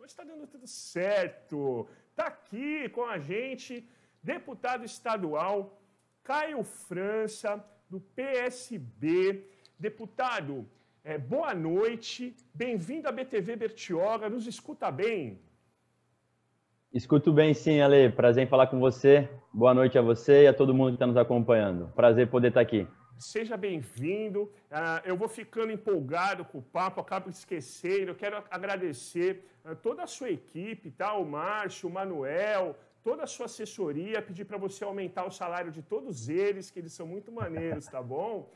Hoje está dando tudo certo. Está aqui com a gente, deputado estadual Caio França, do PSB. Deputado, boa noite. Bem-vindo à BTV Bertioga. Nos escuta bem? Escuto bem, sim, Ale. Prazer em falar com você. Boa noite a você e a todo mundo que está nos acompanhando. Prazer poder estar aqui. Seja bem-vindo. Eu vou ficando empolgado com o papo, acabo esquecendo. Eu quero agradecer toda a sua equipe, tá? O Márcio, o Manuel, toda a sua assessoria, pedir para você aumentar o salário de todos eles, que eles são muito maneiros, tá bom?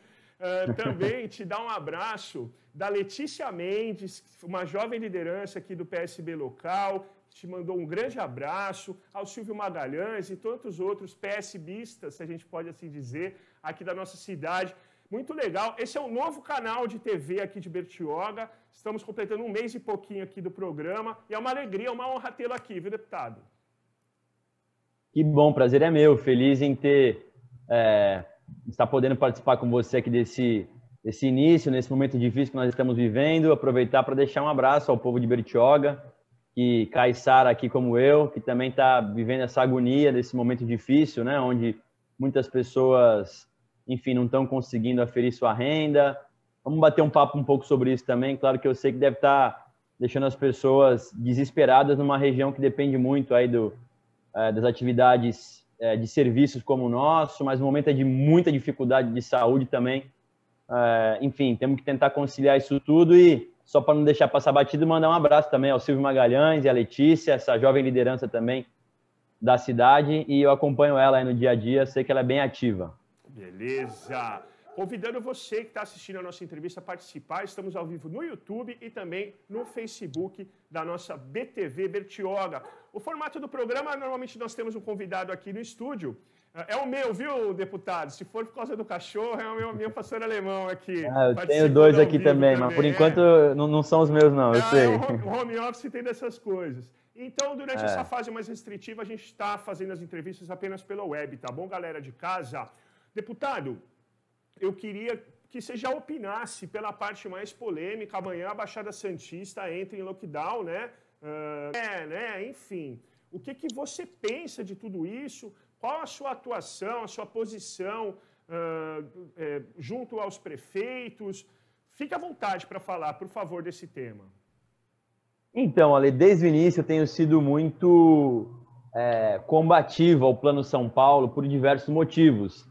Também te dar um abraço da Letícia Mendes, uma jovem liderança aqui do PSB local, te mandou um grande abraço, ao Silvio Magalhães e tantos outros PSBistas, se a gente pode assim dizer, aqui da nossa cidade. Muito legal. Esse é o novo canal de TV aqui de Bertioga. Estamos completando um mês e pouquinho aqui do programa. E é uma alegria, uma honra tê-lo aqui, viu, deputado? Que bom, prazer é meu. Feliz em estar podendo participar com você aqui desse início, nesse momento difícil que nós estamos vivendo. Aproveitar para deixar um abraço ao povo de Bertioga, que Caiçara aqui como eu, que também está vivendo essa agonia desse momento difícil, né, onde muitas pessoas, enfim, não estão conseguindo aferir sua renda. Vamos bater um papo um pouco sobre isso também. Claro que eu sei que deve estar deixando as pessoas desesperadas numa região que depende muito aí das atividades de serviços como o nosso, mas no momento é de muita dificuldade de saúde também. Enfim, temos que tentar conciliar isso tudo e, só para não deixar passar batido, mandar um abraço também ao Silvio Magalhães e à Letícia, essa jovem liderança também da cidade, e eu acompanho ela aí no dia a dia, sei que ela é bem ativa. Beleza! Convidando você que está assistindo a nossa entrevista a participar, estamos ao vivo no YouTube e também no Facebook da nossa BTV Bertioga. O formato do programa, normalmente nós temos um convidado aqui no estúdio. É o meu, viu, deputado? Se for por causa do cachorro, é o meu pastor alemão aqui. Eu tenho dois aqui também, mas por enquanto não são os meus, não, eu sei. O home office tem dessas coisas. Então, durante essa fase mais restritiva, a gente está fazendo as entrevistas apenas pela web, tá bom, galera de casa? Deputado, eu queria que você já opinasse pela parte mais polêmica. Amanhã a Baixada Santista entra em lockdown, né? Enfim, o que você pensa de tudo isso? Qual a sua atuação, a sua posição junto aos prefeitos? Fique à vontade para falar, por favor, desse tema. Então, Ale, desde o início eu tenho sido muito combativo ao Plano São Paulo por diversos motivos.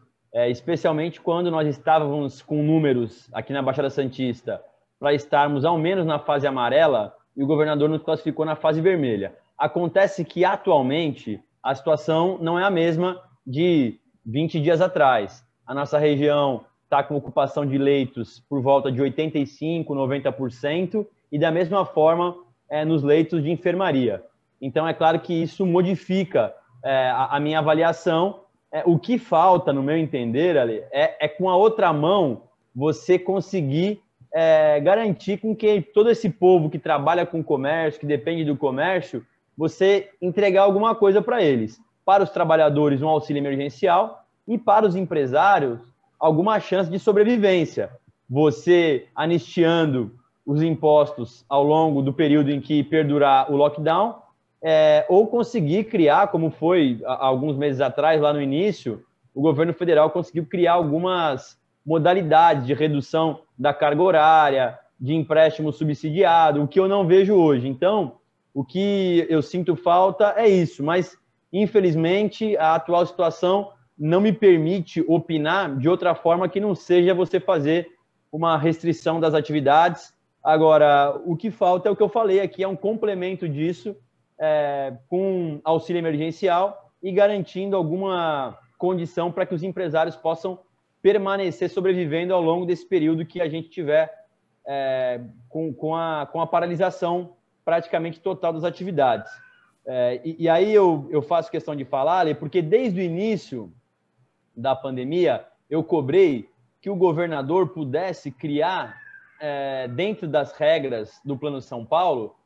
Especialmente quando nós estávamos com números aqui na Baixada Santista para estarmos ao menos na fase amarela e o governador nos classificou na fase vermelha. Acontece que atualmente a situação não é a mesma de 20 dias atrás. A nossa região está com ocupação de leitos por volta de 85%, 90%, e da mesma forma nos leitos de enfermaria. Então, é claro que isso modifica a minha avaliação. O que falta, no meu entender, Ale, é com a outra mão você conseguir garantir com que todo esse povo que trabalha com comércio, que depende do comércio, você entregar alguma coisa para eles. Para os trabalhadores, um auxílio emergencial, e para os empresários, alguma chance de sobrevivência. Você anistiando os impostos ao longo do período em que perdurar o lockdown, ou conseguir criar, como foi há alguns meses atrás, lá no início, o governo federal conseguiu criar algumas modalidades de redução da carga horária, de empréstimo subsidiado, o que eu não vejo hoje. Então, o que eu sinto falta é isso, mas, infelizmente, a atual situação não me permite opinar de outra forma que não seja você fazer uma restrição das atividades. Agora, o que falta é o que eu falei aqui, é um complemento disso, com auxílio emergencial e garantindo alguma condição para que os empresários possam permanecer sobrevivendo ao longo desse período que a gente tiver com a paralisação praticamente total das atividades. E aí eu faço questão de falar, Ale, porque desde o início da pandemia eu cobrei que o governador pudesse criar, dentro das regras do Plano São Paulo,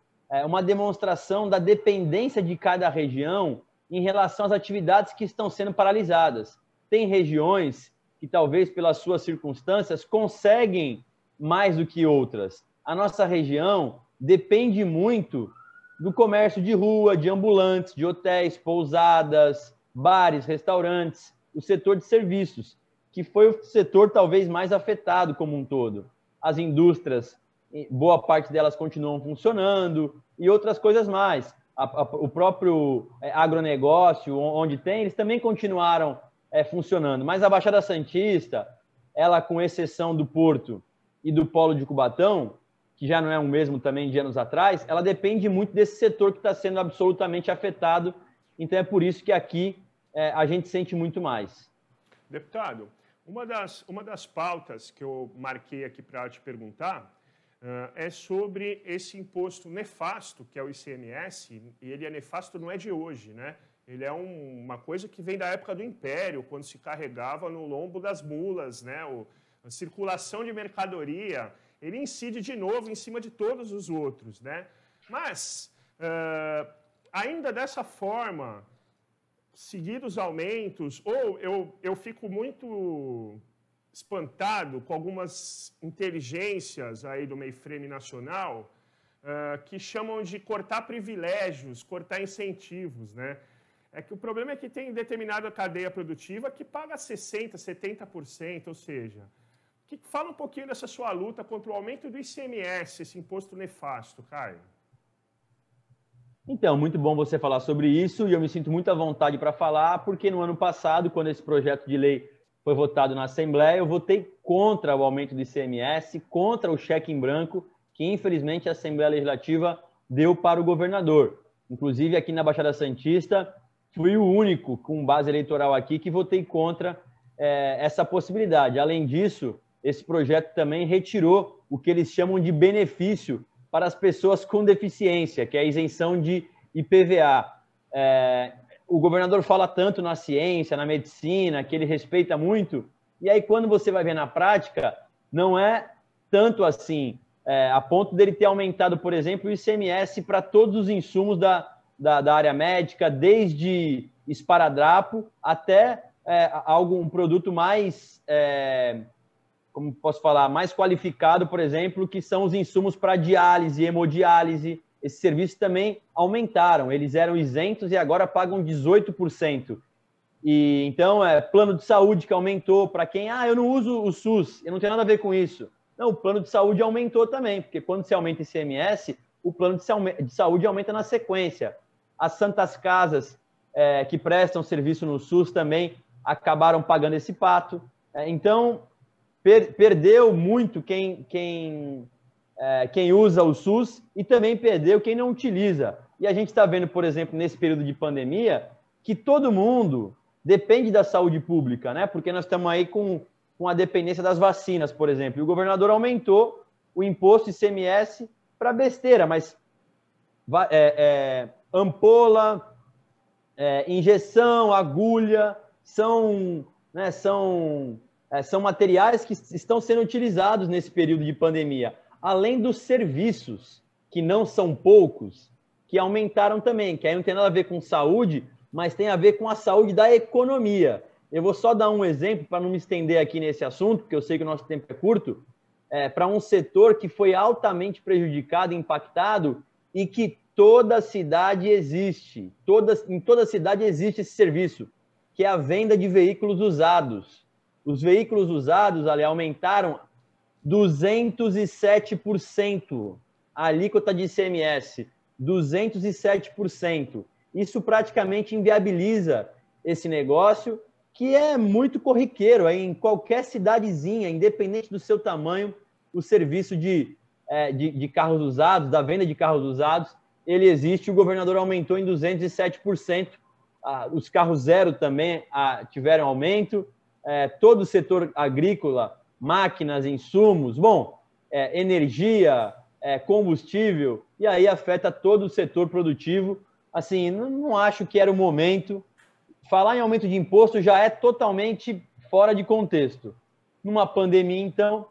uma demonstração da dependência de cada região em relação às atividades que estão sendo paralisadas. Tem regiões que, talvez pelas suas circunstâncias, conseguem mais do que outras. A nossa região depende muito do comércio de rua, de ambulantes, de hotéis, pousadas, bares, restaurantes, o setor de serviços, que foi o setor talvez mais afetado como um todo. As indústrias, boa parte delas continuam funcionando e outras coisas mais. O próprio agronegócio, onde tem, eles também continuaram funcionando. Mas a Baixada Santista, ela, com exceção do Porto e do Polo de Cubatão, que já não é o mesmo também de anos atrás, ela depende muito desse setor que está sendo absolutamente afetado. Então é por isso que aqui a gente sente muito mais. Deputado, uma das pautas que eu marquei aqui para te perguntar é sobre esse imposto nefasto, que é o ICMS, e ele é nefasto não é de hoje, né? Ele é uma coisa que vem da época do Império, quando se carregava no lombo das mulas, né? A circulação de mercadoria, ele incide de novo em cima de todos os outros, né? Mas, ainda dessa forma, seguidos aumentos, ou eu fico muito espantado com algumas inteligências aí do mainframe nacional que chamam de cortar privilégios, cortar incentivos, né? É que o problema é que tem determinada cadeia produtiva que paga 60%, 70%, ou seja, fala um pouquinho dessa sua luta contra o aumento do ICMS, esse imposto nefasto, Caio. Então, muito bom você falar sobre isso e eu me sinto muito à vontade para falar, porque no ano passado, quando esse projeto de lei foi votado na Assembleia, eu votei contra o aumento do ICMS, contra o cheque em branco, que infelizmente a Assembleia Legislativa deu para o governador. Inclusive, aqui na Baixada Santista, fui o único com base eleitoral aqui que votei contra essa possibilidade. Além disso, esse projeto também retirou o que eles chamam de benefício para as pessoas com deficiência, que é a isenção de IPVA. O governador fala tanto na ciência, na medicina, que ele respeita muito, e aí quando você vai ver na prática, não é tanto assim, a ponto dele ter aumentado, por exemplo, o ICMS para todos os insumos da área médica, desde esparadrapo até um produto mais, como posso falar, mais qualificado, por exemplo, que são os insumos para diálise, hemodiálise. Esses serviços também aumentaram, eles eram isentos e agora pagam 18%. E, então, plano de saúde que aumentou, para quem, eu não uso o SUS, eu não tenho nada a ver com isso. Não, o plano de saúde aumentou também, porque quando se aumenta ICMS, o plano de saúde aumenta na sequência. As santas casas que prestam serviço no SUS também acabaram pagando esse pato. Então, perdeu muito quem usa o SUS e também perdeu quem não utiliza. E a gente está vendo, por exemplo, nesse período de pandemia, que todo mundo depende da saúde pública, né? Porque nós estamos aí com a dependência das vacinas, por exemplo. E o governador aumentou o imposto ICMS para besteira, mas ampola, injeção, agulha, são materiais que estão sendo utilizados nesse período de pandemia. Além dos serviços, que não são poucos, que aumentaram também, que aí não tem nada a ver com saúde, mas tem a ver com a saúde da economia. Eu vou só dar um exemplo, para não me estender aqui nesse assunto, porque eu sei que o nosso tempo é curto, para um setor que foi altamente prejudicado, impactado, e que toda cidade existe, em toda cidade existe esse serviço, que é a venda de veículos usados. Os veículos usados, ali, aumentaram 207%, a alíquota de ICMS, 207%. Isso praticamente inviabiliza esse negócio, que é muito corriqueiro. Em qualquer cidadezinha, independente do seu tamanho, o serviço de carros usados, da venda de carros usados, ele existe. O governador aumentou em 207%. Os carros zero também tiveram aumento. Todo o setor agrícola, máquinas, insumos, energia, combustível, e aí afeta todo o setor produtivo. Assim, não acho que era o momento. Falar em aumento de imposto já é totalmente fora de contexto. Numa pandemia, então,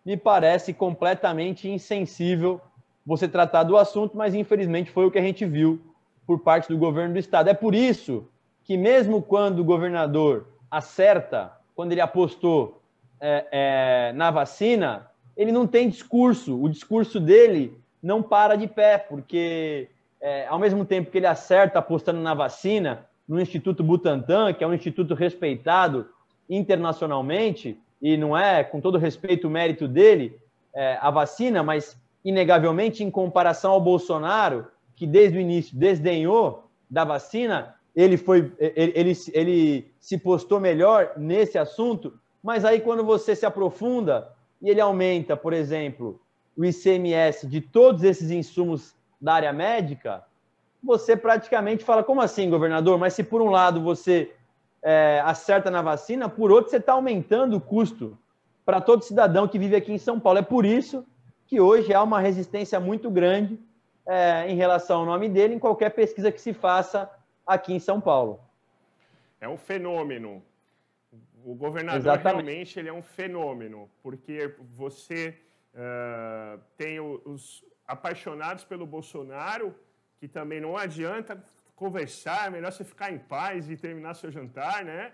me parece completamente insensível você tratar do assunto, mas infelizmente foi o que a gente viu por parte do governo do estado. É por isso que mesmo quando o governador acerta, quando ele apostou na vacina, ele não tem discurso. O discurso dele não para de pé, porque ao mesmo tempo que ele acerta apostando na vacina, no Instituto Butantan, que é um instituto respeitado internacionalmente, e não é, com todo respeito, o mérito dele, a vacina, mas, inegavelmente, em comparação ao Bolsonaro, que desde o início desdenhou da vacina, ele se postou melhor nesse assunto, mas aí quando você se aprofunda e ele aumenta, por exemplo, o ICMS de todos esses insumos da área médica, você praticamente fala, como assim, governador? Mas se por um lado você acerta na vacina, por outro você está aumentando o custo para todo cidadão que vive aqui em São Paulo. É por isso que hoje há uma resistência muito grande em relação ao nome dele em qualquer pesquisa que se faça aqui em São Paulo. É um fenômeno. O governador realmente ele é um fenômeno, porque você tem os apaixonados pelo Bolsonaro, que também não adianta conversar, é melhor você ficar em paz e terminar seu jantar, né?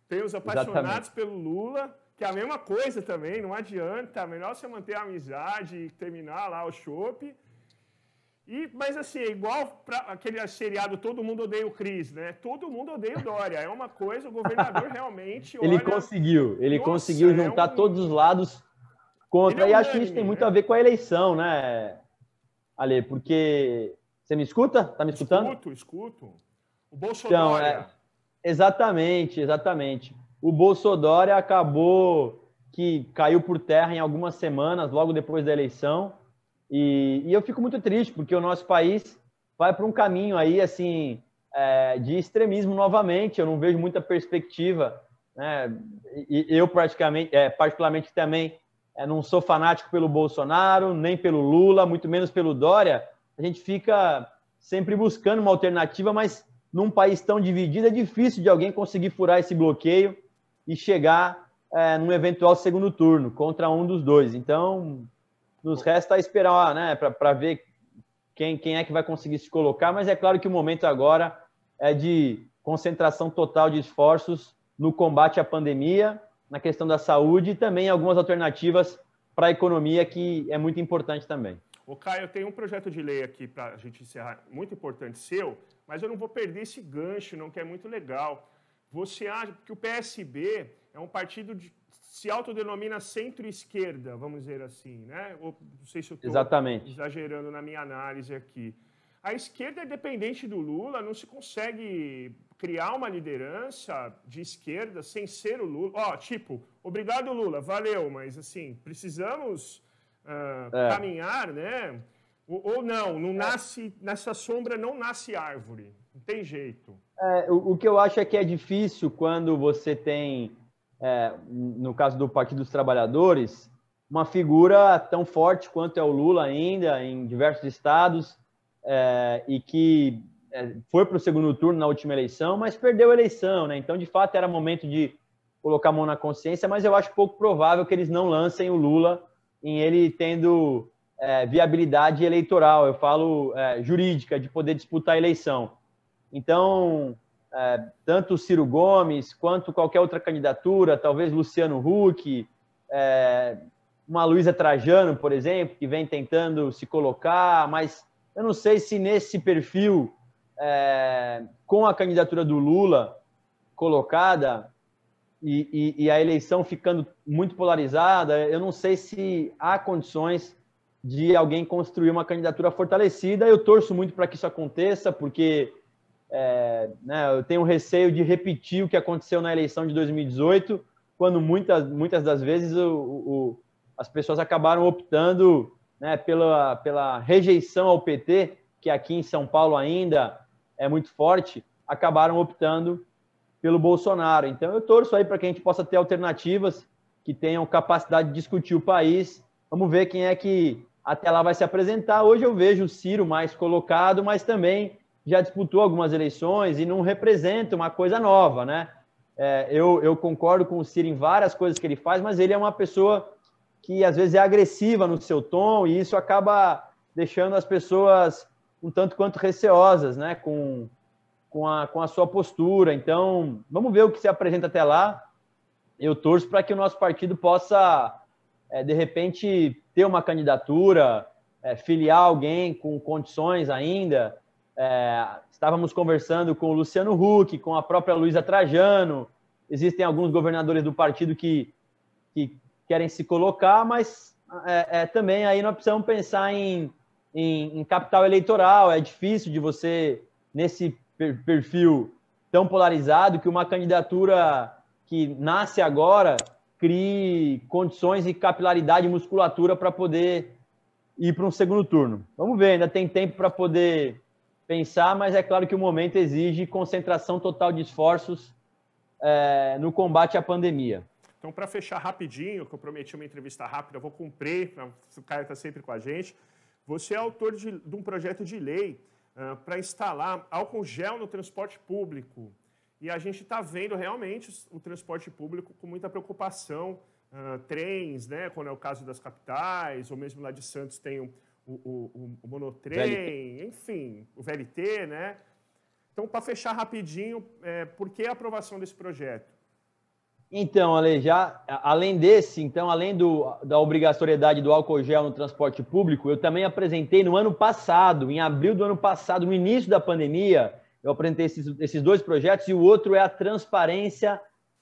Tem os apaixonados pelo Lula, que é a mesma coisa também, não adianta, é melhor você manter a amizade e terminar lá o chopp. Mas assim, é igual para aquele seriado Todo Mundo Odeia o Cris, né? Todo mundo odeia o Dória. É uma coisa, o governador realmente... Ele conseguiu juntar todos os lados contra. E acho que isso tem muito a ver com a eleição, né, Ale? Porque... Você me escuta? Tá me escutando? Escuto. O Bolsonaro. Então, exatamente. O Bolsonaro acabou que caiu por terra em algumas semanas, logo depois da eleição. E eu fico muito triste, porque o nosso país vai para um caminho aí, assim, de extremismo novamente. Eu não vejo muita perspectiva, né? E eu, particularmente também, não sou fanático pelo Bolsonaro, nem pelo Lula, muito menos pelo Dória. A gente fica sempre buscando uma alternativa, mas num país tão dividido é difícil de alguém conseguir furar esse bloqueio e chegar num eventual segundo turno contra um dos dois. Então, nos resta esperar, né, para ver quem é que vai conseguir se colocar, mas é claro que o momento agora é de concentração total de esforços no combate à pandemia, na questão da saúde e também algumas alternativas para a economia, que é muito importante também. Ô, Caio, eu tenho um projeto de lei aqui para a gente encerrar, muito importante seu, mas eu não vou perder esse gancho, não, que é muito legal. Você acha que o PSB é um partido que se autodenomina centro-esquerda, vamos dizer assim, né? Ou, não sei se eu estou exagerando na minha análise aqui. A esquerda é dependente do Lula, não se consegue criar uma liderança de esquerda sem ser o Lula. Obrigado, Lula, valeu, mas assim, precisamos... caminhar, né? Ou não nasce, nessa sombra não nasce árvore, não tem jeito. O que eu acho é que é difícil quando você tem, no caso do Partido dos Trabalhadores, uma figura tão forte quanto é o Lula ainda, em diversos estados, e que foi para o segundo turno na última eleição, mas perdeu a eleição, né? Então, de fato, era momento de colocar a mão na consciência, mas eu acho pouco provável que eles não lancem o Lula em ele tendo viabilidade eleitoral, eu falo jurídica, de poder disputar a eleição. Então, tanto o Ciro Gomes, quanto qualquer outra candidatura, talvez Luciano Huck, uma Luísa Trajano, por exemplo, que vem tentando se colocar, mas eu não sei se nesse perfil, com a candidatura do Lula colocada, e a eleição ficando muito polarizada, eu não sei se há condições de alguém construir uma candidatura fortalecida. Eu torço muito para que isso aconteça, porque eu tenho receio de repetir o que aconteceu na eleição de 2018, quando muitas das vezes as pessoas acabaram optando, né, pela rejeição ao PT, que aqui em São Paulo ainda é muito forte, acabaram optando pelo Bolsonaro. Então, eu torço aí para que a gente possa ter alternativas que tenham capacidade de discutir o país. Vamos ver quem é que até lá vai se apresentar. Hoje eu vejo o Ciro mais colocado, mas também já disputou algumas eleições e não representa uma coisa nova, né? Eu concordo com o Ciro em várias coisas que ele faz, mas ele é uma pessoa que às vezes é agressiva no seu tom e isso acaba deixando as pessoas um tanto quanto receosas, né? Com a sua postura. Então, vamos ver o que se apresenta até lá. Eu torço para que o nosso partido possa, de repente, ter uma candidatura, filiar alguém com condições ainda, Estávamos conversando com o Luciano Huck, com a própria Luísa Trajano. Existem alguns governadores do partido que querem se colocar, mas também aí nós precisamos pensar em capital eleitoral. É difícil de você, nesse perfil tão polarizado, que uma candidatura que nasce agora crie condições e capilaridade e musculatura para poder ir para um segundo turno. Vamos ver, ainda tem tempo para poder pensar, mas é claro que o momento exige concentração total de esforços no combate à pandemia. Então, para fechar rapidinho, que eu prometi uma entrevista rápida, eu vou cumprir, o Caio está sempre com a gente. Você é autor de um projeto de lei para instalar álcool gel no transporte público. E a gente está vendo realmente o transporte público com muita preocupação. Trens, né, quando é o caso das capitais, ou mesmo lá de Santos tem o monotrem, VLT. Enfim, o VLT, né? Então, para fechar rapidinho, por que a aprovação desse projeto? Então, Ale, além desse, então, além da obrigatoriedade do álcool gel no transporte público, eu também apresentei no ano passado, em abril do ano passado, no início da pandemia, eu apresentei esses dois projetos, e o outro é a transparência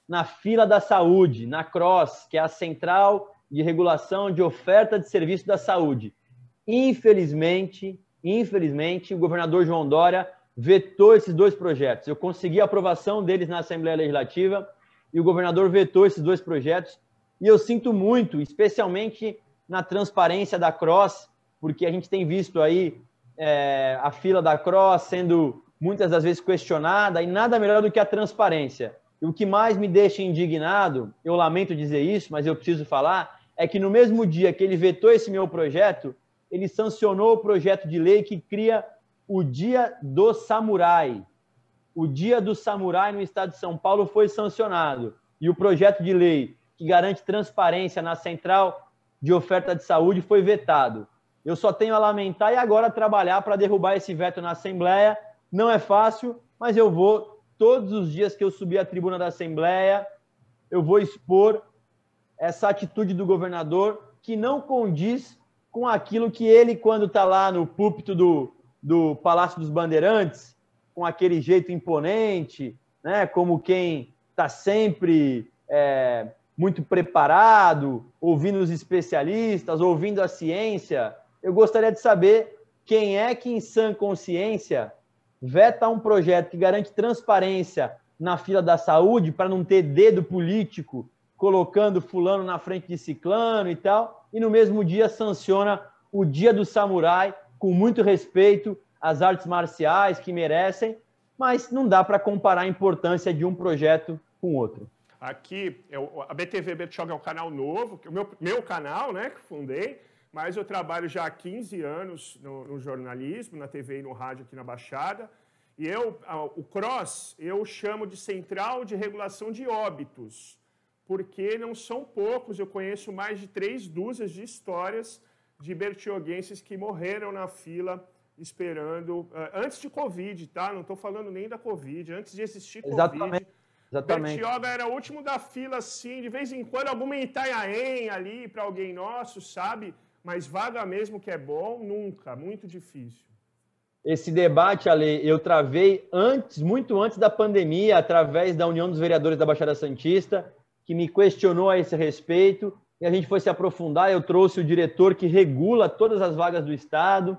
na fila da saúde, na CROSS, que é a Central de Regulação de Oferta de Serviço da Saúde. Infelizmente, o governador João Dória vetou esses dois projetos. Eu consegui a aprovação deles na Assembleia Legislativa e o governador vetou esses dois projetos. E eu sinto muito, especialmente na transparência da CROSS, porque a gente tem visto aí a fila da CROSS sendo muitas das vezes questionada, e nada melhor do que a transparência. E o que mais me deixa indignado, eu lamento dizer isso, mas eu preciso falar, é que no mesmo dia que ele vetou esse meu projeto, ele sancionou o projeto de lei que cria o Dia do Samurai. O Dia do Samurai no estado de São Paulo foi sancionado. E o projeto de lei que garante transparência na Central de Oferta de Saúde foi vetado. Eu só tenho a lamentar e agora trabalhar para derrubar esse veto na Assembleia. Não é fácil, mas eu vou, todos os dias que eu subir à tribuna da Assembleia, eu vou expor essa atitude do governador que não condiz com aquilo que ele, quando está lá no púlpito do Palácio dos Bandeirantes, com aquele jeito imponente, né, como quem está sempre muito preparado, ouvindo os especialistas, ouvindo a ciência. Eu gostaria de saber quem é que, em sã consciência, veta um projeto que garante transparência na fila da saúde para não ter dedo político colocando fulano na frente de ciclano e tal, e no mesmo dia sanciona o Dia do Samurai, com muito respeito às artes marciais que merecem, mas não dá para comparar a importância de um projeto com outro. Aqui, a BTV Bertioga é um canal novo, que é o meu canal, né, que fundei, mas eu trabalho já há 15 anos no jornalismo, na TV e no rádio aqui na Baixada, e o CROSS eu chamo de Central de Regulação de Óbitos, porque não são poucos, eu conheço mais de 3 dúzias de histórias de bertioguenses que morreram na fila esperando, antes de Covid, tá? Não estou falando nem da Covid, antes de existir Covid. Exatamente. Bertioga era o último da fila, assim, de vez em quando alguma Itanhaém ali para alguém nosso, sabe? Mas vaga mesmo que é bom, nunca, muito difícil. Esse debate, Ale, eu travei muito antes da pandemia, através da União dos Vereadores da Baixada Santista, que me questionou a esse respeito, e a gente foi se aprofundar. Eu trouxe o diretor que regula todas as vagas do Estado.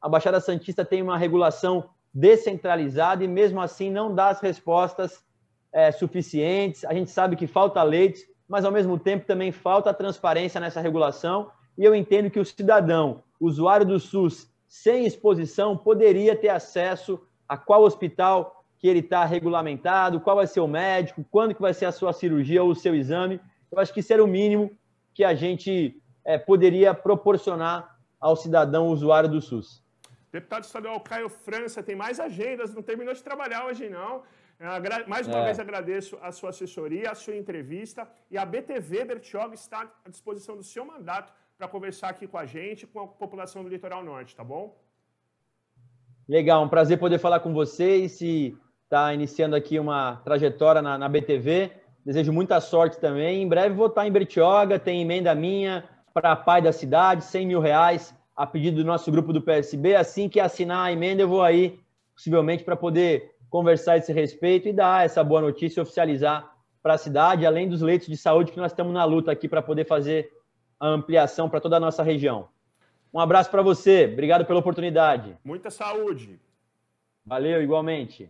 A Baixada Santista tem uma regulação descentralizada e, mesmo assim, não dá as respostas suficientes. A gente sabe que falta leite, mas, ao mesmo tempo, também falta transparência nessa regulação. E eu entendo que o cidadão, usuário do SUS, sem exposição, poderia ter acesso a qual hospital que ele está regulamentado, qual vai ser o médico, quando que vai ser a sua cirurgia ou o seu exame. Eu acho que isso era o mínimo que a gente poderia proporcionar ao cidadão usuário do SUS. Deputado estadual Caio França tem mais agendas, não terminou de trabalhar hoje não. Mais uma vez agradeço a sua assessoria, a sua entrevista, e a BTV Bertioga está à disposição do seu mandato para conversar aqui com a gente, com a população do Litoral Norte, tá bom? Legal, um prazer poder falar com vocês e está iniciando aqui uma trajetória na BTV. Desejo muita sorte também. Em breve vou estar em Bertioga, tem emenda minha para a Pai da Cidade, R$100 mil a pedido do nosso grupo do PSB. Assim que assinar a emenda, eu vou aí possivelmente para poder conversar a esse respeito e dar essa boa notícia, oficializar para a cidade, além dos leitos de saúde que nós estamos na luta aqui para poder fazer a ampliação para toda a nossa região. Um abraço para você, obrigado pela oportunidade. Muita saúde. Valeu, igualmente.